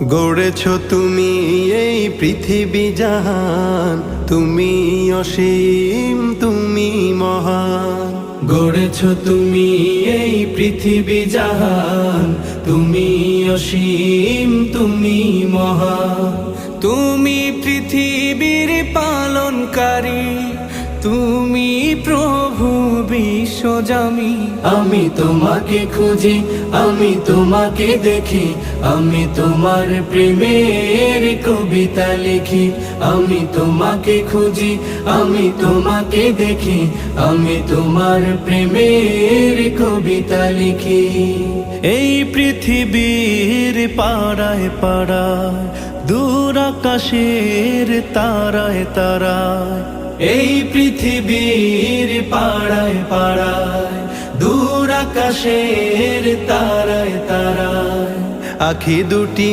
গড়েছ তুমি এই পৃথিবী জাহান, তুমি অসীম তুমি মহান। গড়েছ তুমি এই পৃথিবী জাহান, তুমি অসীম তুমি মহান। তুমি পৃথিবীর পালনকারী, তুমি প্রভু বিশ্বজামি। আমি তোমাকে খুঁজি, আমি তোমাকে দেখি, আমি তোমার প্রেমের কবিতা লিখি। আমি তোমাকে খুঁজি, আমি তোমাকে দেখি, আমি তোমার প্রেমের কবিতা লিখি। এই পৃথিবীর পাড়ায় পাড়ায়, দূর আকাশের তারায় তারায়। এই পৃথিবীর পাড়ায় পাড়ায়, দূর আকাশের তারায় তারায়। আখি দুটি